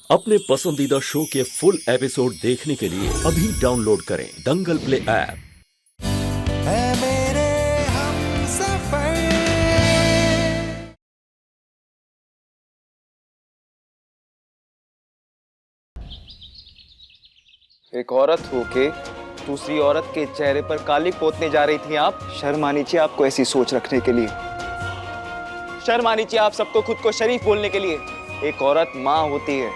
अपने पसंदीदा शो के फुल एपिसोड देखने के लिए अभी डाउनलोड करें दंगल प्ले ऐप। है मेरे हमसफर। एक औरत होके दूसरी औरत के चेहरे पर काली पोतने जा रही थी आप। शर्म आनी चाहिए आपको ऐसी सोच रखने के लिए। शर्म आनी चाहिए आप सबको खुद को शरीफ बोलने के लिए। एक औरत माँ होती है,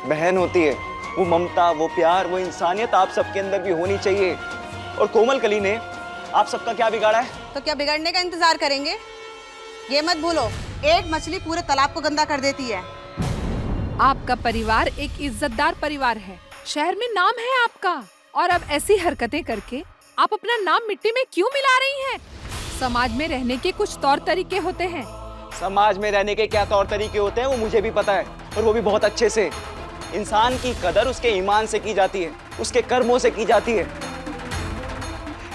बहन होती है। वो ममता, वो प्यार, वो इंसानियत आप सबके अंदर भी होनी चाहिए। और कोमल कली ने आप सबका क्या बिगाड़ा है? तो क्या बिगड़ने का इंतजार करेंगे? ये मत भूलो, एक मछली पूरे तालाब को गंदा कर देती है। आपका परिवार एक इज्जतदार परिवार है, शहर में नाम है आपका, और अब ऐसी हरकतें करके आप अपना नाम मिट्टी में क्यों मिला रही हैं? समाज में रहने के कुछ तौर तरीके होते हैं। समाज में रहने के क्या तौर तरीके होते हैं वो मुझे भी पता है, और वो भी बहुत अच्छे से। इंसान की कदर उसके ईमान से की जाती है, उसके कर्मों से की जाती है।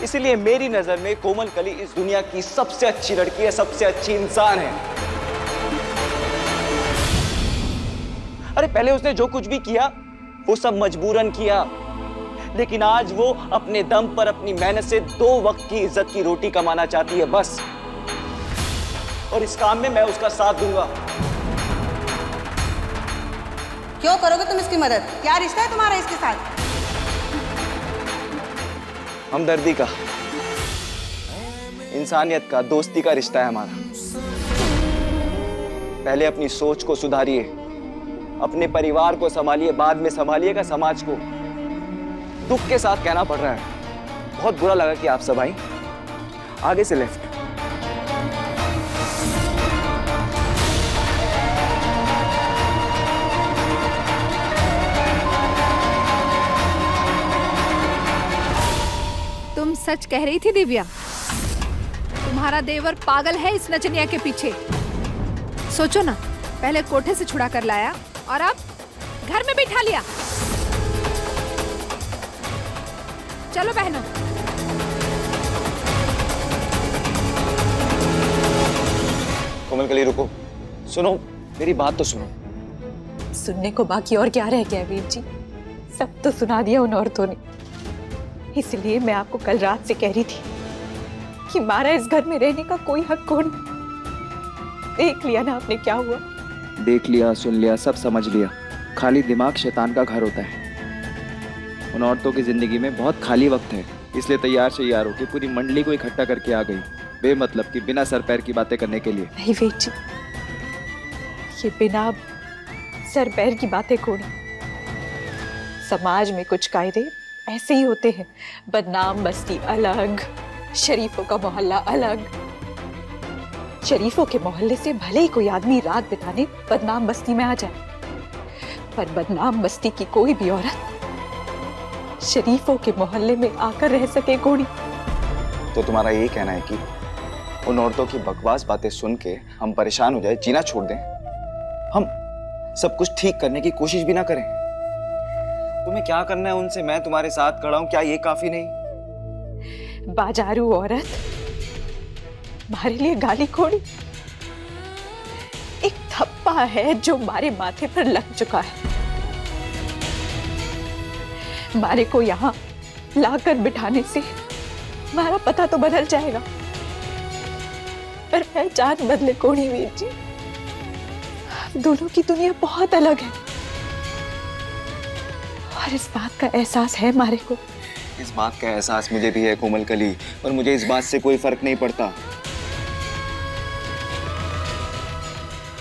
इसलिए मेरी नजर में कोमल कली इस दुनिया की सबसे अच्छी लड़की है, सबसे अच्छी इंसान है। अरे पहले उसने जो कुछ भी किया वो सब मजबूरन किया, लेकिन आज वो अपने दम पर अपनी मेहनत से 2 वक्त की इज्जत की रोटी कमाना चाहती है बस। और इस काम में मैं उसका साथ दूंगा। क्यों करोगे तुम इसकी मदद? क्या रिश्ता है तुम्हारा इसके साथ? हमदर्दी का, इंसानियत का, दोस्ती का रिश्ता है हमारा। पहले अपनी सोच को सुधारिए, अपने परिवार को संभालिए, बाद में संभालिएगा समाज को। दुख के साथ कहना पड़ रहा है, बहुत बुरा लगा कि आप सब आई। आगे से लेफ्ट। तुम सच कह रही थी दिव्या, तुम्हारा देवर पागल है इस नचनिया के पीछे। सोचो ना, पहले कोठे से छुड़ा कर लाया और अब घर में बिठा लिया। चलो बहनों। कोमल कली रुको, सुनो मेरी बात तो सुनो। सुनने को बाकी और क्या रह गया वीर जी? सब तो सुना दिया उन औरतों ने। इसलिए मैं आपको कल रात से कह रही थी कि हमारा इस घर में रहने का कोई हक कौन। देख लिया ना आपने क्या हुआ। देख लिया, सुन लिया, सब समझ लिया। खाली दिमाग शैतान का घर होता है। उन औरतों की जिंदगी में बहुत खाली वक्त है, इसलिए तैयार शैयार होकर पूरी मंडली को इकट्ठा करके आ गई, बेमतलब की, बिना सर पैर की बातें करने के लिए। नहीं वीर जी, ये बिना सर पैर की बातें कौन। समाज में कुछ कायदे ऐसे ही होते हैं। बदनाम बस्ती अलग, शरीफों का मोहल्ला अलग। शरीफों के मोहल्ले से भले ही कोई आदमी रात बिताने बदनाम बस्ती में आ जाए, पर बदनाम बस्ती की कोई भी औरत शरीफों के मोहल्ले में आकर रह सके कोई। तो तुम्हारा यही कहना है कि उन औरतों की बकवास बातें सुन के हम परेशान हो जाए, जीना छोड़ दें, हम सब कुछ ठीक करने की कोशिश भी ना करें? तुम्हें क्या करना है उनसे? मैं तुम्हारे साथ खड़ा हूं, क्या ये काफी नहीं? बाजारू औरत हमारे लिए गाली खोड़ी एक थप्पा है जो हमारे माथे पर लग चुका है। हमारे को यहाँ लाकर बिठाने से हमारा पता तो बदल जाएगा, पर पहचान बदले कोनी वीर जी। दोनों की दुनिया बहुत अलग है, और इस बात का एहसास है हमारे को। इस बात का एहसास मुझे भी है कोमल कली, और मुझे इस बात से कोई फर्क नहीं पड़ता।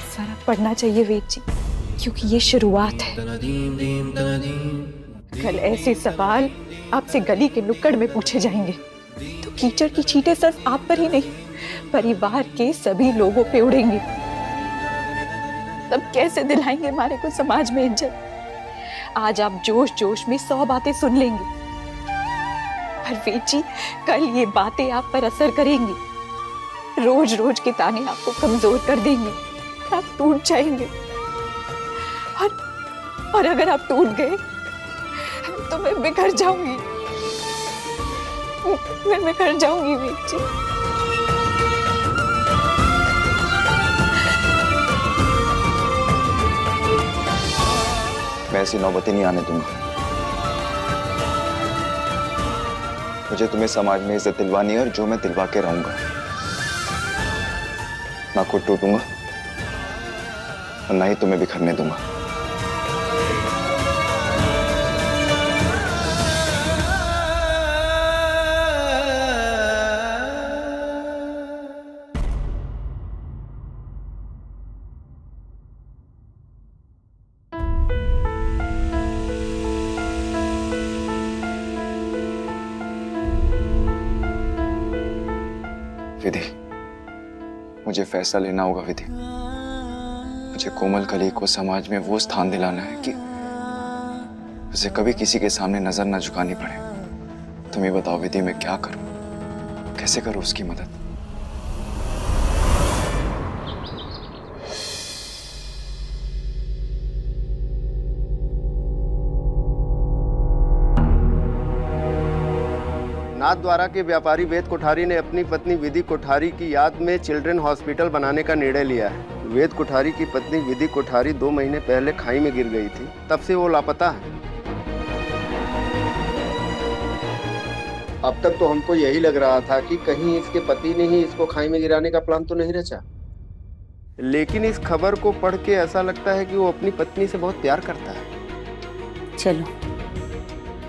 फर्क पड़ना चाहिए वीर जी, क्योंकि ये शुरुआत है। कल ऐसे सवाल आपसे गली के नुक्कड़ में पूछे जाएंगे तो कीचड़ की छींटे सिर्फ आप पर ही नहीं, परिवार के सभी लोगों पे उड़ेंगी। तब कैसे दिलाएंगे हमारे को समाज में इज्जत? आज आप जोश जोश में 100 बातें सुन लेंगे, पर वीर जी कल ये बातें आप पर असर करेंगी। रोज रोज के ताने आपको कमजोर कर देंगे, आप टूट जाएंगे। और अगर आप टूट गए तो मैं बिखर जाऊंगी, मैं बिखर जाऊंगी वीर जी। मैं ऐसी नौबत ही नहीं आने दूंगा। मुझे तुम्हें समाज में इज्जत दिलवानी है और जो मैं दिलवा के रहूंगा। ना खुद टूटूंगा और ना ही तुम्हें बिखरने दूंगा। विधि, मुझे फैसला लेना होगा विधि। मुझे कोमल कली को समाज में वो स्थान दिलाना है कि उसे कभी किसी के सामने नजर न झुकानी पड़े। तुम ही बताओ विधि, मैं क्या करूं, कैसे करूं उसकी मदद? नाथद्वारा के व्यापारी वेद कोठारी ने अपनी पत्नी विधि कोठारी की याद में चिल्ड्रन हॉस्पिटल बनाने का निर्णय लिया है। वेद कोठारी की पत्नी विधि कोठारी 2 महीने पहले खाई में गिर गई थी, तब से वो लापता है। अब तक तो हमको यही लग रहा था कि कहीं इसके पति ने ही इसको खाई में गिराने का प्लान तो नहीं रचा, लेकिन इस खबर को पढ़ के ऐसा लगता है कि वो अपनी पत्नी से बहुत प्यार करता है। चलो,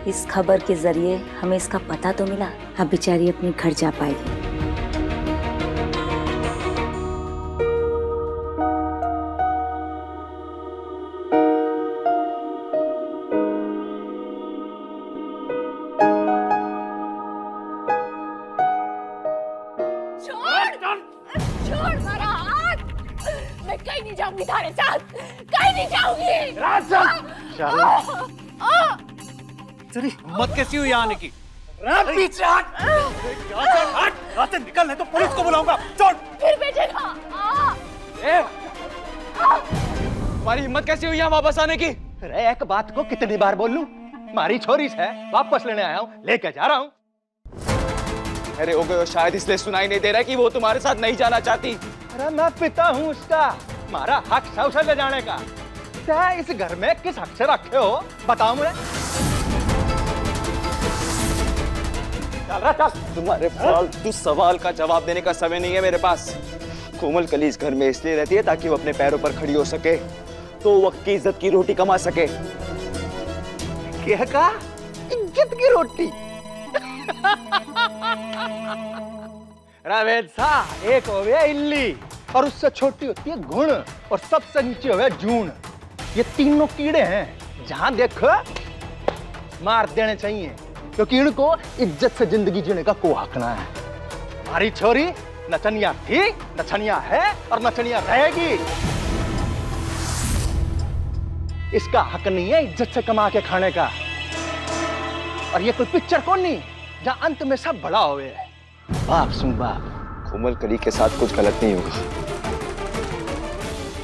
इस खबर के जरिए हमें इसका पता तो मिला, अब बेचारी अपने घर जा पाएगी। छोड़ मेरा हाथ, मैं कहीं नहीं जाऊंगी तुम्हारे साथ, कहीं नहीं जाऊंगी। तेरी हिम्मत कैसी हुई आने की? पीछे हट, यहाँ से निकल, नहीं तो पुलिस को बुलाऊंगा। छोड़। फिर बेचेगा। तुम्हारी हिम्मत कैसी हुई यहाँ वापस आने की? अरे एक बात को कितनी बार बोल लूं? मारी छोरी से वापस लेने आया हूँ, लेके जा रहा हूँ। अरे हो गए, शायद इसलिए सुनाई नहीं दे रहा कि वो तुम्हारे साथ नहीं जाना चाहती। अरे मैं पिता हूँ उसका, हमारा हक है उसे ले जाने का। क्या इस घर में किस हक से रखे हो, बताओ मुझे। चल रहा चल। तुम्हारे फालतू सवाल का जवाब देने का समय नहीं है मेरे पास। कोमल कली इस घर में इसलिए रहती है ताकि वो अपने पैरों पर खड़ी हो सके, तो वक्त की इज्जत की रोटी कमा सके। क्या कहा? इज्जत की रोटी? वेद सा एक हो गया इल्ली, और उससे छोटी होती है गुण, और सबसे नीचे हो गया जून। ये तीनों कीड़े हैं, जहां देखो मार देने चाहिए, क्योंकि इनको इज्जत से जिंदगी जीने का को हक ना है। हमारी छोरी नचनिया थी, नचनिया है और नचनिया रहेगी। इसका हक नहीं है इज्जत से कमा के खाने का। और ये कोई पिक्चर कौन नहीं जहां अंत में सब बड़ा होवे। बाप सुन बाप, कोमल कली के साथ कुछ गलत नहीं होगा,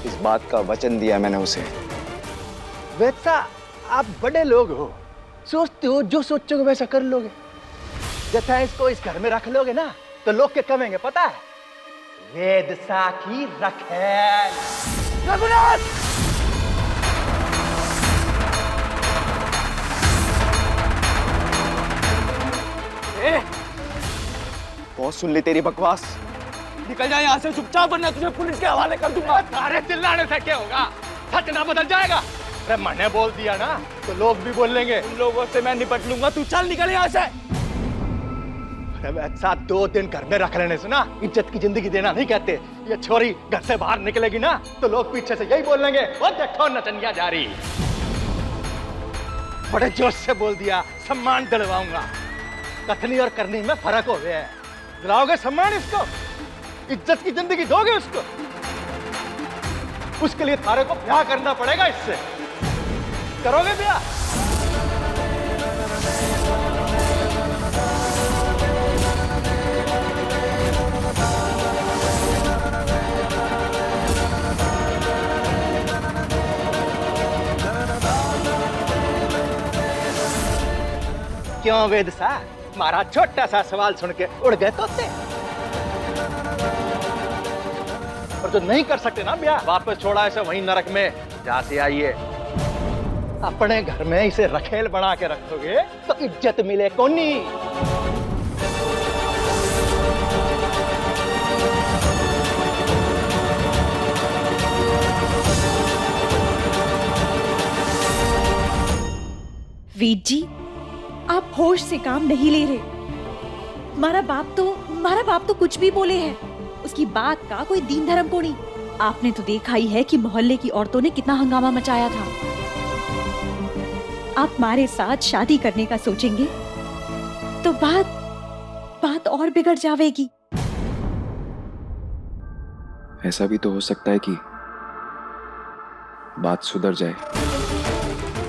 इस बात का वचन दिया मैंने उसे। वैसा आप बड़े लोग हो, सोचते हो जो सोचोगे वैसा कर लोगे। जैसा इसको इस घर में रख लोगे ना, तो लोग क्या कहेंगे पता है? वेद सा की रखेल। रघुनाथ! बहुत सुन ली तेरी बकवास, निकल जा यहाँ से चुपचाप, वरना तुझे पुलिस के हवाले कर दूंगा। सारे चिल्लाने से क्या होगा? सच ना बदल जाएगा। अरे मैंने बोल दिया ना, तो लोग भी बोल लेंगे। उन लोगों से मैं निपट लूंगा, तू चल निकल यहाँ से। अरे साथ 2 दिन घर में रख लेने से ना इज्जत की जिंदगी देना नहीं कहते। ये छोरी घर से बाहर निकलेगी ना, तो लोग पीछे से यही बोल लेंगे, वो देखो नचनिया जा रही। बड़े जोश से बोल दिया, सम्मान दिलवाऊंगा। कथनी और करनी में फर्क हो गया है। दिलाओगे सम्मान इसको, इज्जत की जिंदगी दोगे उसको। उसके लिए थारे को ब्याह करना पड़ेगा इससे। करोगे ब्याह? क्यों वेद सा, हमारा छोटा सा सवाल सुन के उड़ गए तोते? और जो नहीं कर सकते ना ब्याह, वापस छोड़ा ऐसे वहीं नरक में जाते आइए। अपने घर में इसे रखेल बना के रखोगे तो इज्जत मिले कोनी। वेद जी, आप होश से काम नहीं ले रहे। हमारा बाप तो कुछ भी बोले है, उसकी बात का कोई दीन धर्म को नहीं। आपने तो देखा ही है कि मोहल्ले की औरतों ने कितना हंगामा मचाया था। आप हमारे साथ शादी करने का सोचेंगे तो बात और बिगड़ जाएगी। ऐसा भी तो हो सकता है कि बात सुधर जाए।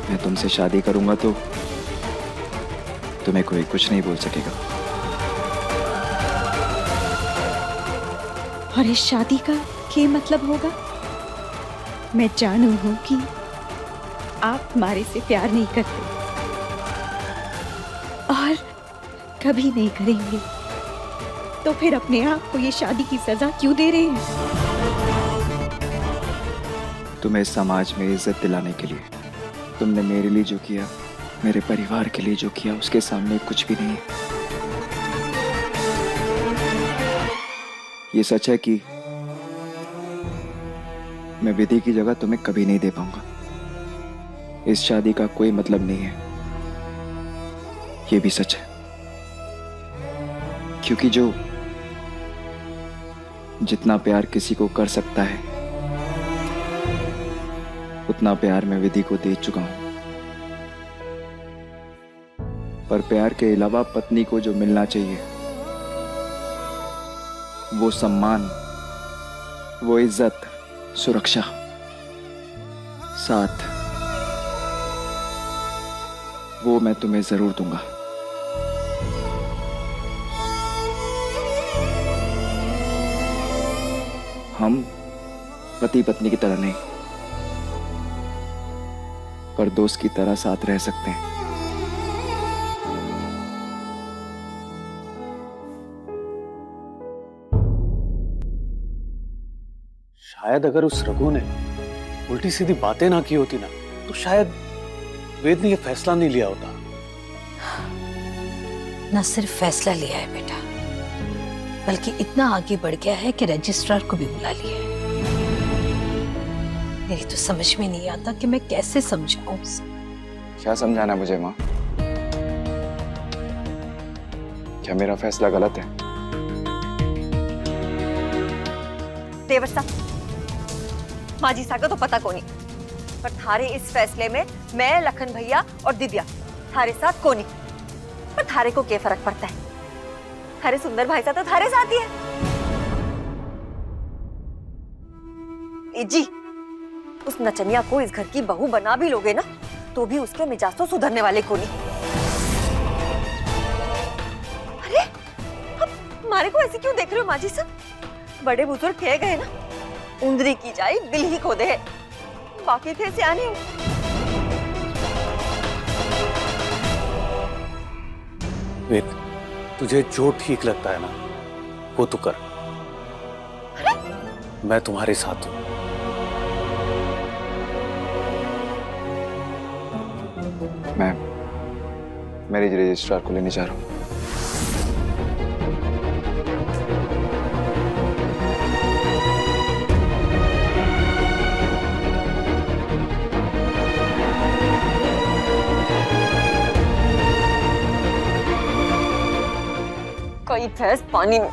मैं तुमसे शादी करूंगा तो तुम्हें कोई कुछ नहीं बोल सकेगा। और इस शादी का क्या मतलब होगा? मैं जानू हूं कि आप हमारे से प्यार नहीं करते और कभी नहीं करेंगे, तो फिर अपने आप को ये शादी की सजा क्यों दे रहे हैं? तुम्हें समाज में इज्जत दिलाने के लिए तुमने मेरे लिए जो किया, मेरे परिवार के लिए जो किया, उसके सामने कुछ भी नहीं है। ये सच है कि मैं विधि की जगह तुम्हें कभी नहीं दे पाऊंगा। इस शादी का कोई मतलब नहीं है, ये भी सच है। क्योंकि जो जितना प्यार किसी को कर सकता है, उतना प्यार मैं विधि को दे चुका हूं। पर प्यार के अलावा पत्नी को जो मिलना चाहिए, वो सम्मान, वो इज्जत, सुरक्षा, साथ, वो मैं तुम्हें जरूर दूंगा। हम पति पत्नी की तरह नहीं, पर दोस्त की तरह साथ रह सकते हैं। शायद अगर उस रघु ने उल्टी सीधी बातें ना की होती ना, तो शायद वेद ने यह फैसला नहीं लिया होता। न सिर्फ फैसला लिया है बेटा, बल्कि इतना आगे बढ़ गया है कि रजिस्ट्रार को भी बुला लिया है। मेरी तो समझ में नहीं आता कि मैं कैसे समझाऊं उसे। क्या समझाना मुझे माँ? क्या मेरा फैसला गलत है? देवर साहब, माँ जी सा का तो पता को नहीं, पर थारे इस फैसले में मैं, लखन भैया और दिव्या थारे साथ को नहीं। पर थारे को क्या फर्क पड़ता है? थारे सुंदर भाई साहब तो थारे साथ ही है। ए जी, उस नचनिया को इस घर की बहू बना भी लोगे ना, तो भी उसके मिजाज तो सुधरने वाले को नहीं। अरे अब हमारे को ऐसे क्यों देख रहे हो माँ जी साहब? बड़े बुजुर्ग कह गए ना, उंदरी की जाए दिल ही खोदे है। बाकी थे सियाने। वेद, तुझे जो ठीक लगता है ना, वो तू कर। मैं तुम्हारे साथ हूं। मैं मैरिज रजिस्ट्रार को लेने जा रहा हूं। कोई भैंस पानी में।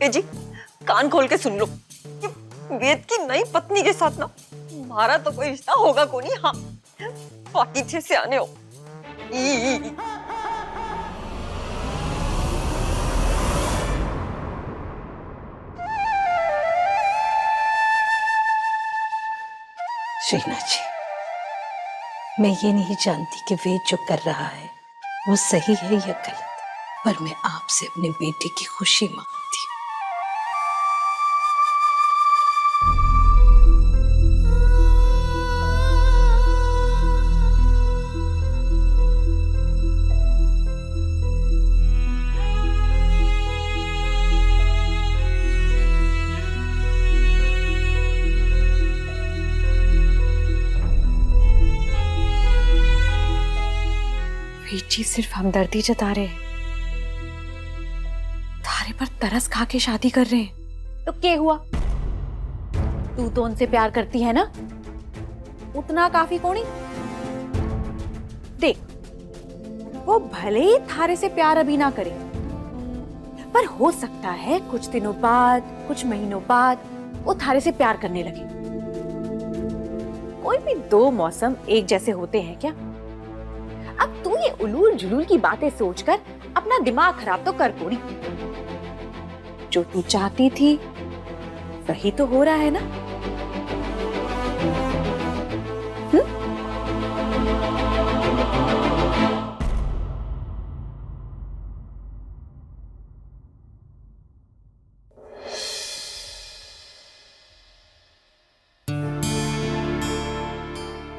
ए जी, कान खोल के सुन लो, वेद की नई पत्नी के साथ ना हमारा तो कोई रिश्ता होगा को नहीं। हाँ, बाकी थे सियाने हो। शीना जी, मैं ये नहीं जानती कि वेद जो कर रहा है वो सही है या गलत, पर मैं आपसे अपने बेटे की खुशी मांगती हूँ। जी सिर्फ हमदर्दी जता रहे हैं, थारे पर तरस खा के शादी कर रहे हैं। तो क्या हुआ? तू तो उनसे प्यार करती है ना, उतना काफी कोनी। देख, वो भले ही थारे से प्यार अभी ना करे, पर हो सकता है कुछ दिनों बाद, कुछ महीनों बाद वो थारे से प्यार करने लगे। कोई भी दो मौसम एक जैसे होते हैं क्या? अब तू ये उलूल जुलूल की बातें सोचकर अपना दिमाग खराब तो कर कोनी। जो तू चाहती थी वही तो हो रहा है ना।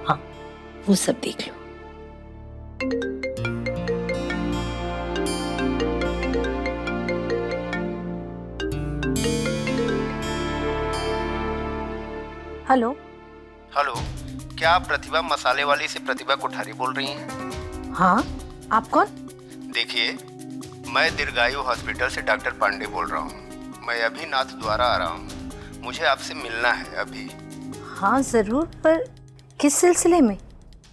हाँ, वो सब देख लो। हेलो। हेलो, क्या आप प्रतिभा मसाले वाली से प्रतिभा कोठारी बोल रही हैं? हाँ, आप कौन? देखिए, मैं दीर्घायु हॉस्पिटल से डॉक्टर पांडे बोल रहा हूँ। मैं अभी नाथ द्वारा आ रहा हूँ, मुझे आपसे मिलना है अभी। हाँ जरूर, पर किस सिलसिले में?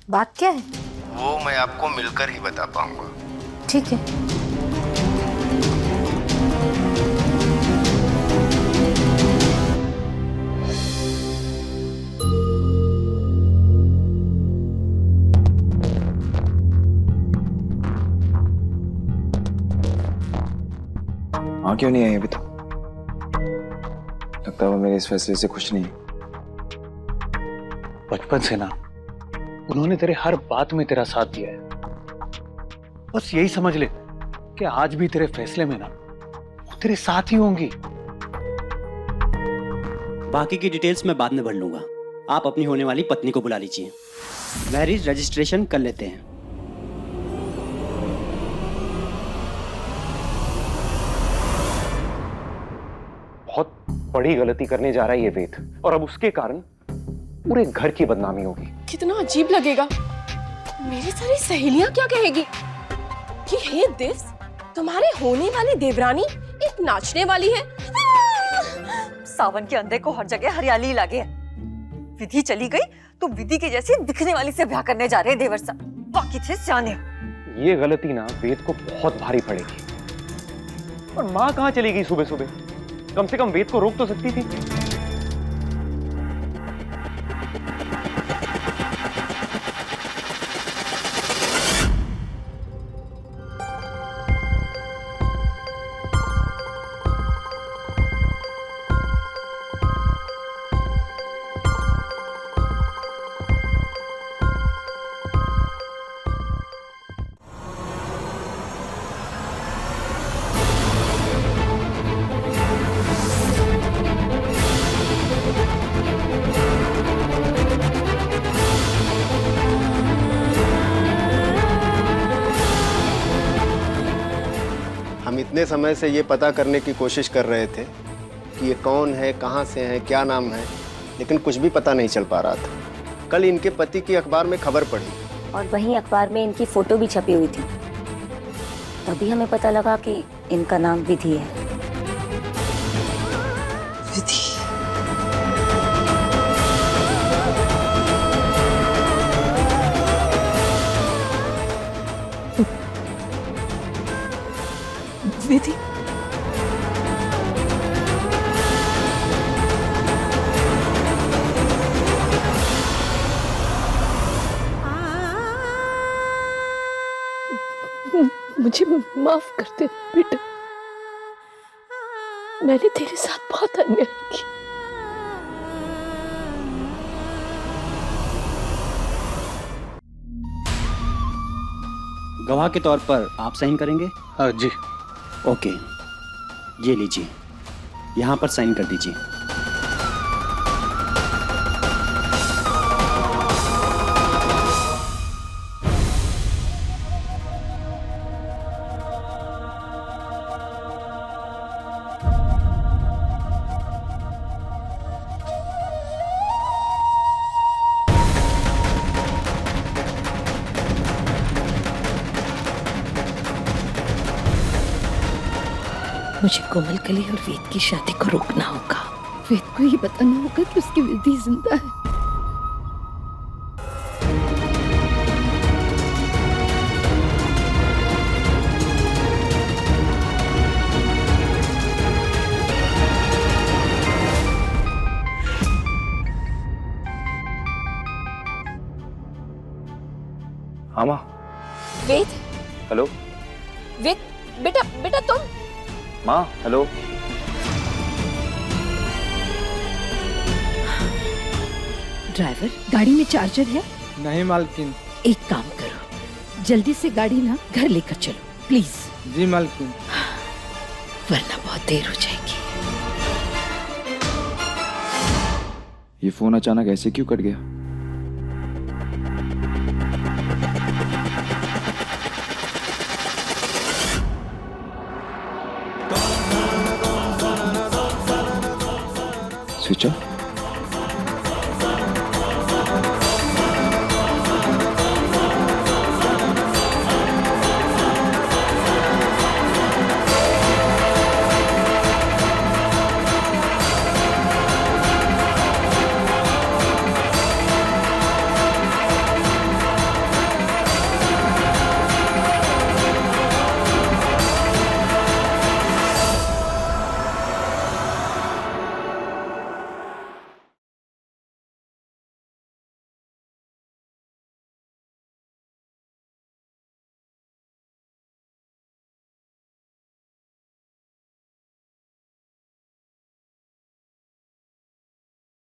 बात क्या है? वो मैं आपको मिलकर ही बता पाऊंगा। ठीक है। हाँ, क्यों नहीं आई अभी तक? लगता है वो मेरे इस फैसले से खुश नहीं। बचपन से ना उन्होंने तेरे हर बात में तेरा साथ दिया है। बस यही समझ ले कि आज भी तेरे फैसले में ना वो तेरे साथ ही होंगी। बाकी की डिटेल्स मैं बाद में भर लूंगा। आप अपनी होने वाली पत्नी को बुला लीजिए, मैरिज रजिस्ट्रेशन कर लेते हैं। बहुत बड़ी गलती करने जा रहा है ये वेद, और अब उसके कारण पूरे घर की बदनामी होगी। कितना अजीब लगेगा। मेरी सारी सहेलियां क्या कहेगी कि हे दिव्स, तुम्हारे होने वाली देवरानी एक नाचने वाली है। सावन के अंधे को हर जगह हरियाली लगे है। विधि चली गई तो विधि के जैसी दिखने वाली से ब्याह करने जा रहे हैं देवर साहब। बाकी थे सियाने। ये गलती ना वेद को बहुत भारी पड़ेगी। और माँ कहाँ चली गई सुबह सुबह? कम से कम वेद को रोक तो सकती थी। हम इतने समय से ये पता करने की कोशिश कर रहे थे कि ये कौन है, कहाँ से है, क्या नाम है, लेकिन कुछ भी पता नहीं चल पा रहा था। कल इनके पति की अखबार में खबर पढ़ी और वहीं अखबार में इनकी फोटो भी छपी हुई थी। तभी हमें पता लगा कि इनका नाम विधि है। विधि। विधि। मुझे माफ कर दे बेटा, मैंने तेरे साथ बहुत अन्याय किया। गवाह के तौर पर आप साइन करेंगे? हाँ जी। ओके, ये लीजिए, यहाँ पर साइन कर दीजिए। मुझे कोमलकली और वेद की शादी को रोकना होगा। वेद को ये बताना होगा कि उसकी विधि जिंदा है। हाँ माँ। वेद, हेलो वेद, बेटा बेटा तुम। माँ हेलो। ड्राइवर, गाड़ी में चार्जर है? नहीं मालकिन। एक काम करो, जल्दी से गाड़ी ना घर लेकर चलो प्लीज। जी मालकिन। वरना बहुत देर हो जाएगी। ये फोन अचानक ऐसे क्यों कट गया? Switch off.